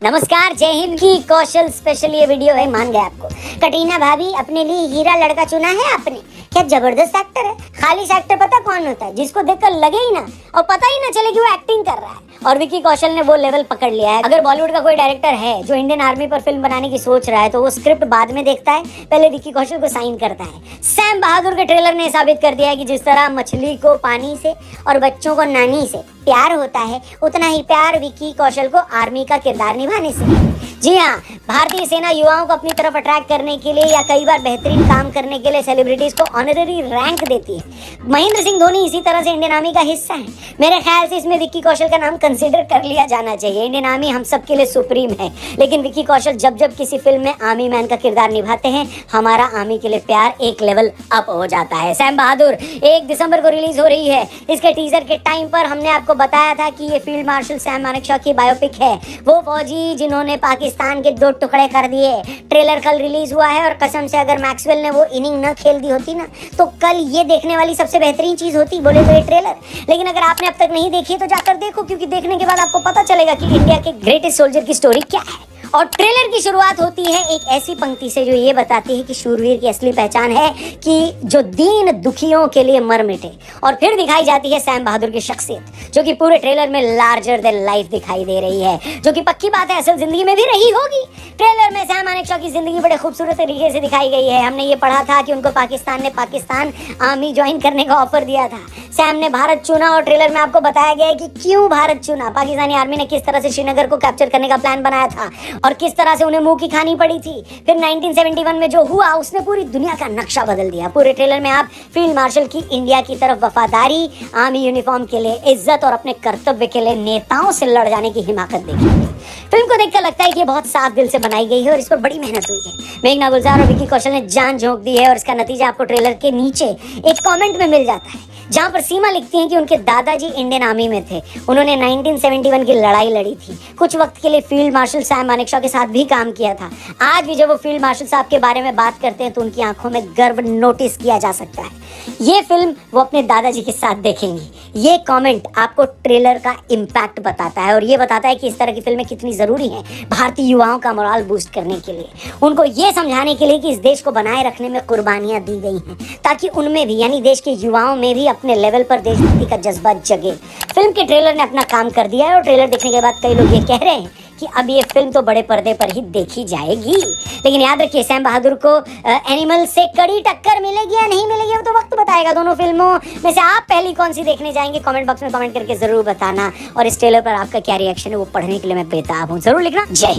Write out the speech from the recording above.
नमस्कार, जय हिंद की कौशल स्पेशल ये वीडियो है। मान गए आपको। कटरीना भाभी अपने लिए हीरा लड़का चुना है आपने। क्या जबरदस्त एक्टर है। खाली एक्टर पता कौन होता है? जिसको देखकर लगे ही ना और पता ही ना चले कि वो एक्टिंग कर रहा है। और विकी कौशल ने वो लेवल पकड़ लिया है। अगर बॉलीवुड का कोई डायरेक्टर है जो इंडियन आर्मी पर फिल्म बनाने की सोच रहा है तो वो स्क्रिप्ट बाद में देखता है, पहले विकी कौशल को साइन करता है। सैम बहादुर के ट्रेलर ने साबित कर दिया है कि जिस तरह मछली को पानी से और बच्चों को नानी से प्यार होता है, उतना ही प्यार विकी कौशल को आर्मी का किरदार निभाने से। जी हाँ, भारतीय सेना युवाओं को अपनी तरफ अट्रैक्ट करने के लिए या कई बार बेहतरीन काम करने के लिए सेलिब्रिटीज को ऑनररी रैंक देती है। महेंद्र सिंह धोनी इसी तरह से इंडियन आर्मी का हिस्सा है। मेरे ख्याल से इसमें विक्की कौशल का नाम कंसीडर कर लिया जाना चाहिए। इंडियन आर्मी हम सब के लिए सुप्रीम है, लेकिन विक्की कौशल जब जब किसी फिल्म में आर्मी मैन का किरदार निभाते हैं, हमारा आर्मी के लिए प्यार एक लेवल अप हो जाता है। सैम बहादुर 1 दिसंबर को रिलीज हो रही है। इसके टीजर के टाइम पर हमने आपको बताया था कि ये फील्ड मार्शल सैम मानेकशॉ की बायोपिक है, वो फौजी जिन्होंने पाकिस्तान के 2 टुकड़े कर दिए। ट्रेलर कल रिलीज हुआ है और कसम से अगर मैक्सवेल ने वो इनिंग न खेल दी होती ना तो कल ये देखने वाली सबसे बेहतरीन चीज होती, बोले तो ये ट्रेलर। लेकिन अगर आपने अब तक नहीं देखी है तो जाकर देखो, क्योंकि देखने के बाद आपको पता चलेगा कि इंडिया के ग्रेटेस्ट सोल्जर की स्टोरी क्या है। और ट्रेलर की शुरुआत होती है एक ऐसी पंक्ति से जो ये बताती है कि शूरवीर की असली पहचान है कि जो दीन दुखियों के लिए मर मिटे। और फिर दिखाई जाती है सैम बहादुर की शख्सियत, जो कि पूरे ट्रेलर में लार्जर देन लाइफ दिखाई दे रही है, जो कि पक्की बात है असल जिंदगी में भी रही होगी। ट्रेलर में सैम मानेकशॉ की जिंदगी बड़े खूबसूरत तरीके से दिखाई गई है। हमने ये पढ़ा था कि उनको पाकिस्तान ने पाकिस्तान आर्मी ज्वाइन करने का ऑफर दिया था। सैम ने भारत चुना और ट्रेलर में आपको बताया गया है कि क्यों भारत चुना। पाकिस्तानी आर्मी ने किस तरह से श्रीनगर को कैप्चर करने का प्लान बनाया था और किस तरह से उन्हें मुंह की खानी पड़ी थी। फिर 1971 में जो हुआ उसने पूरी दुनिया का नक्शा बदल दिया। पूरे ट्रेलर में आप फील्ड मार्शल की इंडिया की तरफ वफादारी, आर्मी यूनिफॉर्म के लिए इज्जत और अपने कर्तव्य के लिए नेताओं से लड़ जाने की हिमाकत देखिए। फिल्म को देखकर लगता है कि ये बहुत साफ दिल से बनाई गई है और इस पर बड़ी मेहनत हुई है। मेघना गुलजार और विक्की कौशल ने जान झोंक दी है और इसका नतीजा आपको ट्रेलर के नीचे एक कमेंट में मिल जाता है, जहां पर सीमा लिखती हैं कि उनके दादाजी इंडियन आर्मी में थे। उन्होंने 1971 की लड़ाई लड़ी थी। कुछ वक्त के लिए फील्ड मार्शल सैम मानेकशॉ के साथ भी काम किया था। आज भी जब वो फील्ड मार्शल साहब के बारे में बात करते हैं तो उनकी आंखों में गर्व नोटिस किया जा सकता है। ये फिल्म वो अपने दादाजी के साथ देखेंगी। ये कमेंट आपको ट्रेलर का इम्पैक्ट बताता है और ये बताता है कि इस तरह की फिल्में कितनी ज़रूरी हैं भारतीय युवाओं का मोराल बूस्ट करने के लिए, उनको ये समझाने के लिए कि इस देश को बनाए रखने में कुर्बानियाँ दी गई हैं, ताकि उनमें भी यानी देश के युवाओं में भी अपने लेवल पर देशभक्ति का जज्बा जगे। फिल्म के ट्रेलर ने अपना काम कर दिया है और ट्रेलर देखने के बाद कई लोग ये कह रहे हैं कि अब ये फिल्म तो बड़े पर्दे पर ही देखी जाएगी। लेकिन याद रखिए, सैम बहादुर को एनिमल से कड़ी टक्कर मिलेगी या नहीं मिलेगी वो तो वक्त बताएगा। दोनों फिल्मों में से आप पहली कौन सी देखने जाएंगे, कमेंट बॉक्स में कमेंट करके जरूर बताना। और इस ट्रेलर पर आपका क्या रिएक्शन है वो पढ़ने के लिए मैं बेताब हूँ, जरूर लिखना। जय हिंद।